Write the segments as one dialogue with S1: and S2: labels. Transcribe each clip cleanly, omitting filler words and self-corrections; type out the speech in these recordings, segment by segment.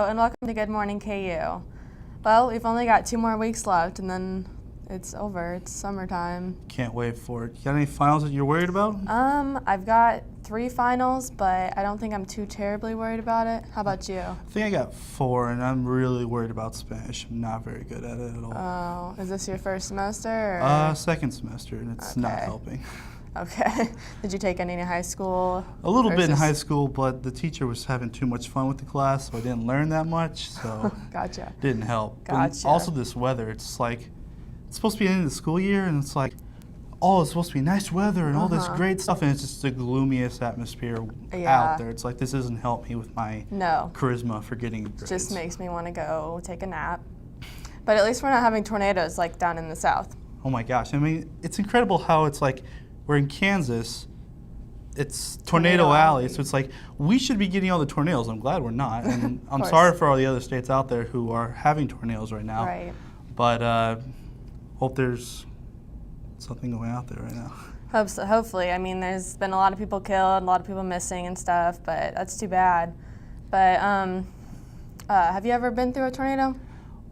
S1: and welcome to Good Morning KU. Well, we've only got 2 more weeks left, and then it's over. It's summertime.
S2: Can't wait for it. You got any finals that you're worried about?
S1: I've got 3 finals, but I don't think I'm too terribly worried about it. How about you?
S2: I think I got 4, and I'm really worried about Spanish. I'm not very good at it at all.
S1: Oh, is this your first semester? Or?
S2: Second semester, and it's not helping.
S1: Okay. Did you take any in high school?
S2: A little bit in high school, but the teacher was having too much fun with the class, so I didn't learn that much, so
S1: Gotcha.
S2: Didn't help.
S1: Gotcha.
S2: But also this weather, it's like, it's supposed to be the end of the school year, and it's like, oh, it's supposed to be nice weather and all this great stuff, and it's just the gloomiest atmosphere out there. It's like, this doesn't help me with my charisma for getting grades.
S1: Just makes me want to go take a nap. But at least we're not having tornadoes like down in the south.
S2: Oh my gosh, I mean, it's incredible how it's like, we're in Kansas, it's Tornado Alley, so it's like, we should be getting all the tornadoes. I'm glad we're not, and I'm sorry for all the other states out there who are having tornadoes right now.
S1: Right.
S2: But hope there's something going out there right now.
S1: Hope so, hopefully. I mean, there's been a lot of people killed, a lot of people missing and stuff, but that's too bad. But have you ever been through a tornado?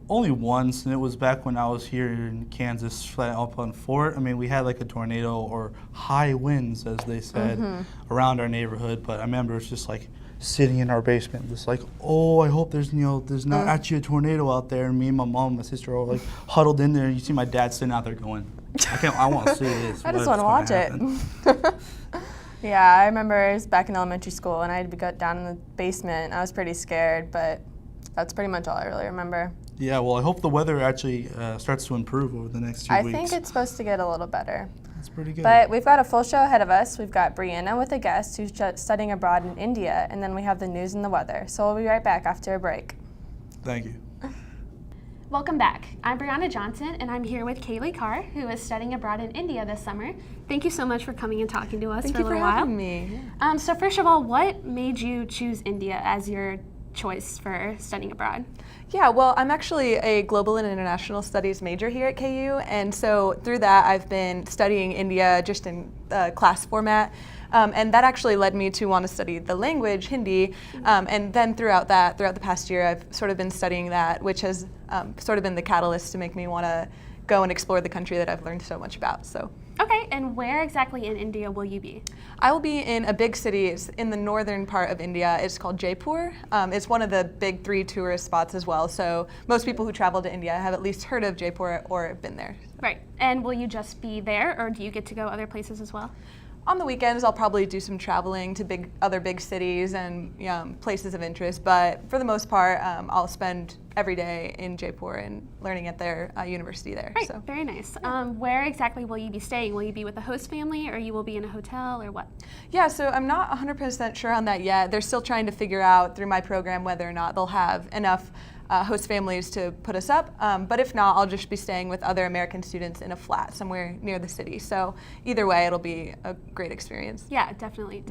S2: Only once, and it was back when I was here in Kansas up on Fort. I mean, we had like a tornado or high winds, as they said, around our neighborhood. But I remember it's just like sitting in our basement, just like, oh, I hope there's not actually a tornado out there. And me and my mom and my sister are like huddled in there. And you see my dad sitting out there going, I want to see this.
S1: I just want to watch it. Yeah, I remember it was back in elementary school, and I had to go down in the basement. I was pretty scared, but that's pretty much all I really remember.
S2: Yeah, well, I hope the weather actually starts to improve over the next 2 weeks.
S1: I think it's supposed to get a little better.
S2: That's pretty good.
S1: But we've got a full show ahead of us. We've got Brianna with a guest who's studying abroad in India, and then we have the news and the weather. So we'll be right back after a break.
S2: Thank you.
S3: Welcome back. I'm Brianna Johnson, and I'm here with Kailee Karr, who is studying abroad in India this summer. Thank you so much for coming and talking to us for a little while.
S1: Thank you for having me.
S3: So first of all, what made you choose India as your choice for studying abroad?
S4: Yeah, well, I'm actually a global and international studies major here at KU, and so through that I've been studying India just in class format, and that actually led me to want to study the language, Hindi, and then throughout the past year I've sort of been studying that, which has sort of been the catalyst to make me want to go and explore the country that I've learned so much about. So.
S3: Okay, and where exactly in India will you be?
S4: I will be in a big city. It's in the northern part of India. It's called Jaipur. It's one of the big 3 tourist spots as well. So most people who travel to India have at least heard of Jaipur or been there.
S3: Right, and will you just be there, or do you get to go other places as well?
S4: On the weekends, I'll probably do some traveling to other big cities and places of interest, but for the most part, I'll spend every day in Jaipur and learning at their university there.
S3: Right,
S4: so.
S3: Very nice. Where exactly will you be staying? Will you be with a host family, or you will be in a hotel, or what?
S4: Yeah, so I'm not 100% sure on that yet. They're still trying to figure out through my program whether or not they'll have enough host families to put us up, but if not, I'll just be staying with other American students in a flat somewhere near the city. So either way, it'll be a great experience.
S3: Yeah, definitely.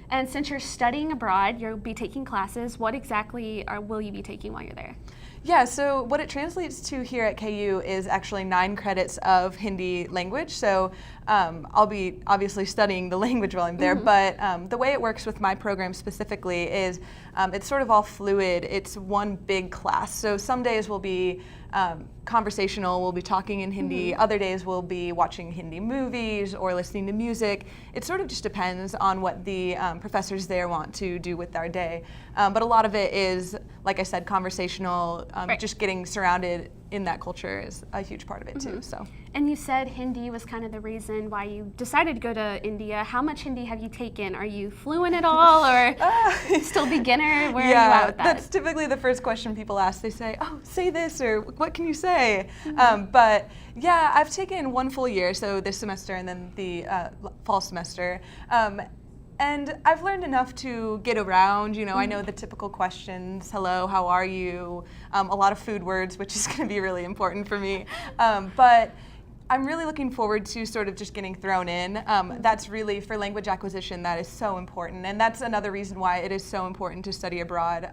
S3: And since you're studying abroad, you'll be taking classes. What exactly will you be taking while you're there?
S4: Yeah, so what it translates to here at KU is actually 9 credits of Hindi language. So I'll be obviously studying the language while I'm there, but the way it works with my program specifically is it's sort of all fluid. It's one big class. So some days will be conversational, we'll be talking in Hindi. Other days we'll be watching Hindi movies or listening to music. It sort of just depends on what the professors there want to do with our day. But a lot of it is, like I said, conversational. Just getting surrounded in that culture is a huge part of it too. So.
S3: And you said Hindi was kind of the reason why you decided to go to India. How much Hindi have you taken? Are you fluent at all, or still beginner? Where are you at with that?
S4: That's typically the first question people ask. They say, oh, say this, or what can you say? But yeah, I've taken 1 full year, so this semester and then the fall semester. And I've learned enough to get around, I know the typical questions, hello, how are you? A lot of food words, which is going to be really important for me. But I'm really looking forward to sort of just getting thrown in. That's really, for language acquisition, that is so important. And that's another reason why it is so important to study abroad.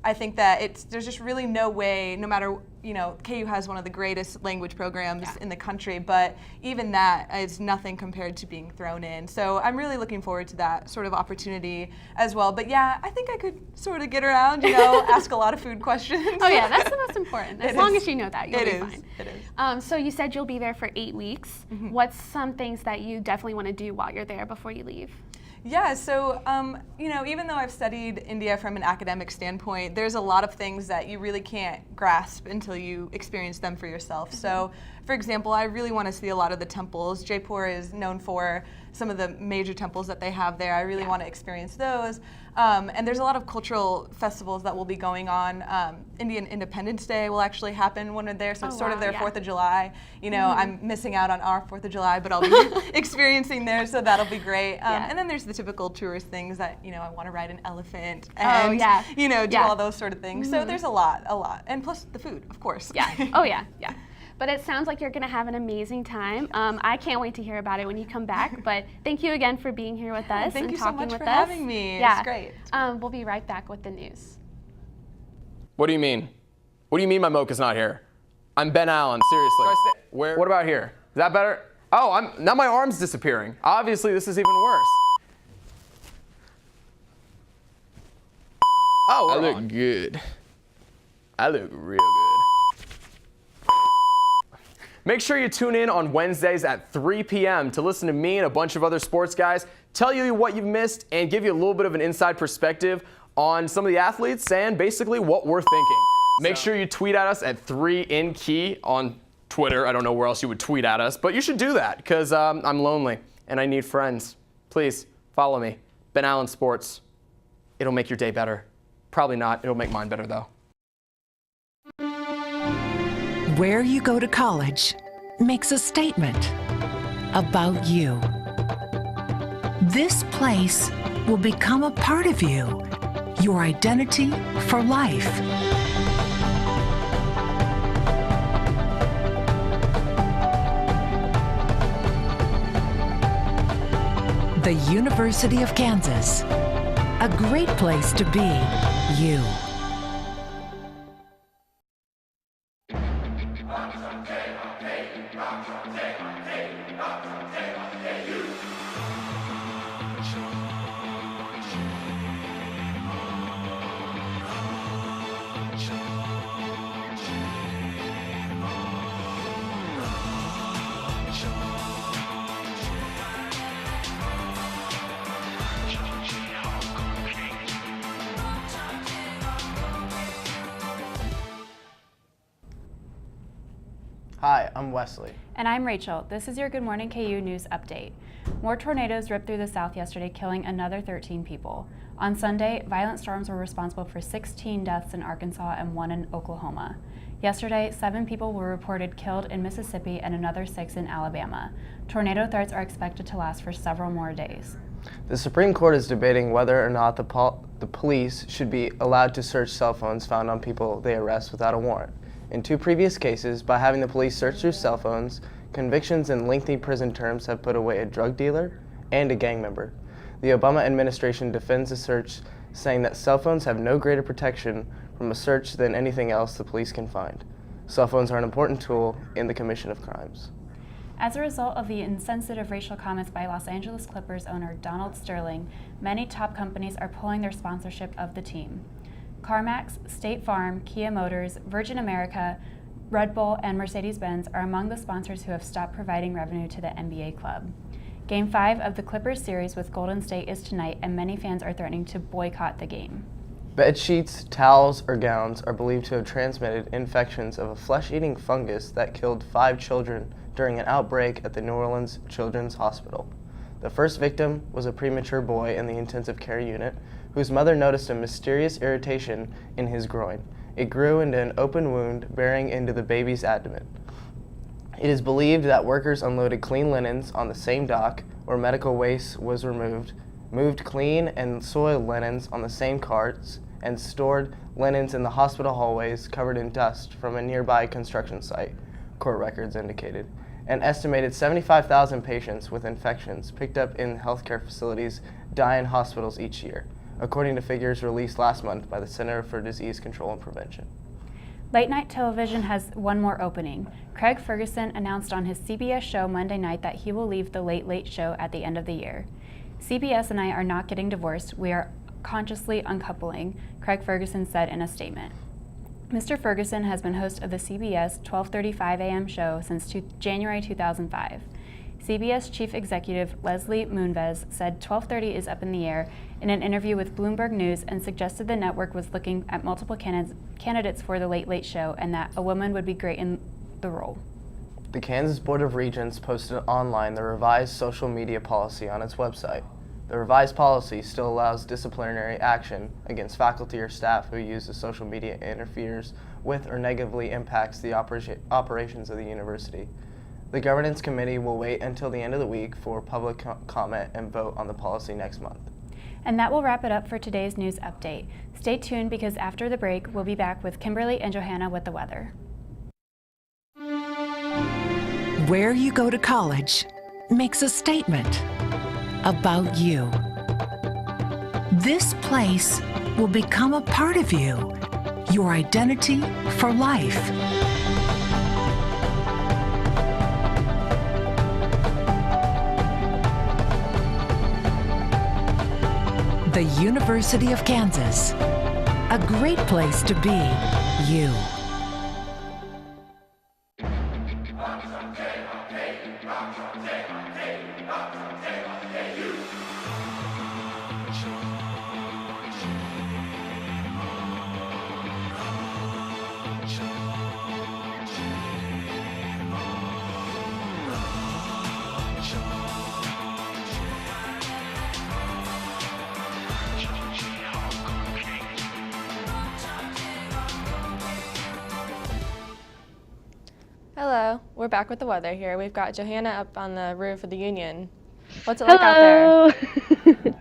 S4: I think that there's just really no way, no matter KU has one of the greatest language programs in the country, but even that is nothing compared to being thrown in. So I'm really looking forward to that sort of opportunity as well. But yeah, I think I could sort of get around, ask a lot of food questions.
S3: Oh yeah, that's the most important. As long as you know that, you'll be fine.
S4: It is.
S3: So you said you'll be there for 8 weeks. What's some things that you definitely want to do while you're there before you leave?
S4: Yeah, so even though I've studied India from an academic standpoint, there's a lot of things that you really can't grasp until you experience them for yourself. So, for example, I really want to see a lot of the temples. Jaipur is known for some of the major temples that they have there. I really want to experience those. And there's a lot of cultural festivals that will be going on. Indian Independence Day will actually happen when we're there, so it's sort of their 4th of July. I'm missing out on our 4th of July, but I'll be experiencing theirs, so that'll be great. And then there's the typical tourist things that, I want to ride an elephant and, do all those sort of things. So there's a lot. And plus the food, of course.
S3: Yeah. Oh, yeah. But it sounds like you're going to have an amazing time. I can't wait to hear about it when you come back. But thank you again for being here with us and talking with us.
S4: Thank you so much for having me.
S3: Yeah.
S4: It's great.
S3: We'll be right back with the news.
S5: What do you mean? What do you mean my mocha's not here? I'm Ben Allen, seriously. What about here? Is that better? Oh, now my arm's disappearing. Obviously, this is even worse. Oh, I look good. I look real good. Make sure you tune in on Wednesdays at 3 p.m. to listen to me and a bunch of other sports guys tell you what you've missed and give you a little bit of an inside perspective on some of the athletes and basically what we're thinking. Make sure you tweet at us at 3InKey on Twitter. I don't know where else you would tweet at us, but you should do that because I'm lonely and I need friends. Please follow me, Ben Allen Sports. It'll make your day better. Probably not. It'll make mine better though.
S6: Where you go to college makes a statement about you. This place will become a part of you, your identity for life. The University of Kansas, a great place to be you.
S7: Hi, I'm Wesley.
S8: And I'm Rachel. This is your Good Morning KU News Update. More tornadoes ripped through the South yesterday, killing another 13 people. On Sunday, violent storms were responsible for 16 deaths in Arkansas and 1 in Oklahoma. Yesterday, 7 people were reported killed in Mississippi and another 6 in Alabama. Tornado threats are expected to last for several more days.
S7: The Supreme Court is debating whether or not the police should be allowed to search cell phones found on people they arrest without a warrant. In 2 previous cases, by having the police search through cell phones, convictions and lengthy prison terms have put away a drug dealer and a gang member. The Obama administration defends the search, saying that cell phones have no greater protection from a search than anything else the police can find. Cell phones are an important tool in the commission of crimes.
S8: As a result of the insensitive racial comments by Los Angeles Clippers owner Donald Sterling, many top companies are pulling their sponsorship of the team. CarMax, State Farm, Kia Motors, Virgin America, Red Bull, and Mercedes-Benz are among the sponsors who have stopped providing revenue to the NBA club. Game 5 of the Clippers series with Golden State is tonight, and many fans are threatening to boycott the game.
S7: Bed sheets, towels, or gowns are believed to have transmitted infections of a flesh-eating fungus that killed 5 children during an outbreak at the New Orleans Children's Hospital. The first victim was a premature boy in the intensive care unit whose mother noticed a mysterious irritation in his groin. It grew into an open wound bearing into the baby's abdomen. It is believed that workers unloaded clean linens on the same dock where medical waste was removed, moved clean and soiled linens on the same carts, and stored linens in the hospital hallways covered in dust from a nearby construction site, court records indicated. An estimated 75,000 patients with infections picked up in healthcare facilities die in hospitals each year, according to figures released last month by the Center for Disease Control and Prevention.
S8: Late night television has one more opening. Craig Ferguson announced on his CBS show Monday night that he will leave the Late Late Show at the end of the year. CBS and I are not getting divorced. We are consciously uncoupling, Craig Ferguson said in a statement. Mr. Ferguson has been host of the CBS 12:35 a.m. show since January 2005. CBS Chief Executive Leslie Moonves said 12:30 is up in the air in an interview with Bloomberg News and suggested the network was looking at multiple candidates for the Late Late Show and that a woman would be great in the role.
S7: The Kansas Board of Regents posted online the revised social media policy on its website. The revised policy still allows disciplinary action against faculty or staff who use the social media interferes with or negatively impacts the operations of the university. The governance committee will wait until the end of the week for public comment and vote on the policy next month.
S8: And that will wrap it up for today's news update. Stay tuned because after the break, we'll be back with Kimberly and Johanna with the weather.
S6: Where you go to college makes a statement about you. This place will become a part of you, your identity for life. The University of Kansas, a great place to be you.
S1: Hello, we're back with the weather here. We've got Johanna up on the roof of the Union. What's it like out there?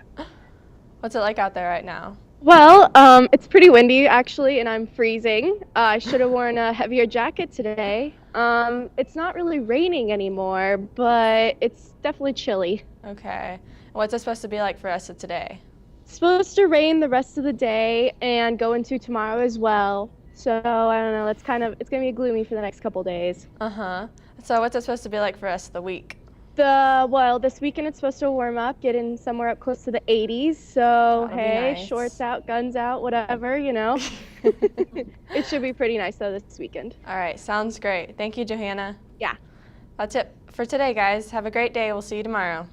S1: What's it like out there right now?
S9: Well, it's pretty windy actually, and I'm freezing. I should have worn a heavier jacket today. It's not really raining anymore, but it's definitely chilly.
S1: Okay. What's it supposed to be like for us of today?
S9: It's supposed to rain the rest of the day and go into tomorrow as well. So I don't know, it's gonna be gloomy for the next couple days.
S1: So what's it supposed to be like for us of the week?
S9: Well, this weekend it's supposed to warm up, getting somewhere up close to the 80s. So
S1: That'll be
S9: hey,
S1: nice.
S9: Shorts out, guns out, whatever, you know. It should be pretty nice though this weekend.
S1: All right, sounds great. Thank you, Johanna.
S9: Yeah.
S1: That's it for today, guys. Have a great day. We'll see you tomorrow.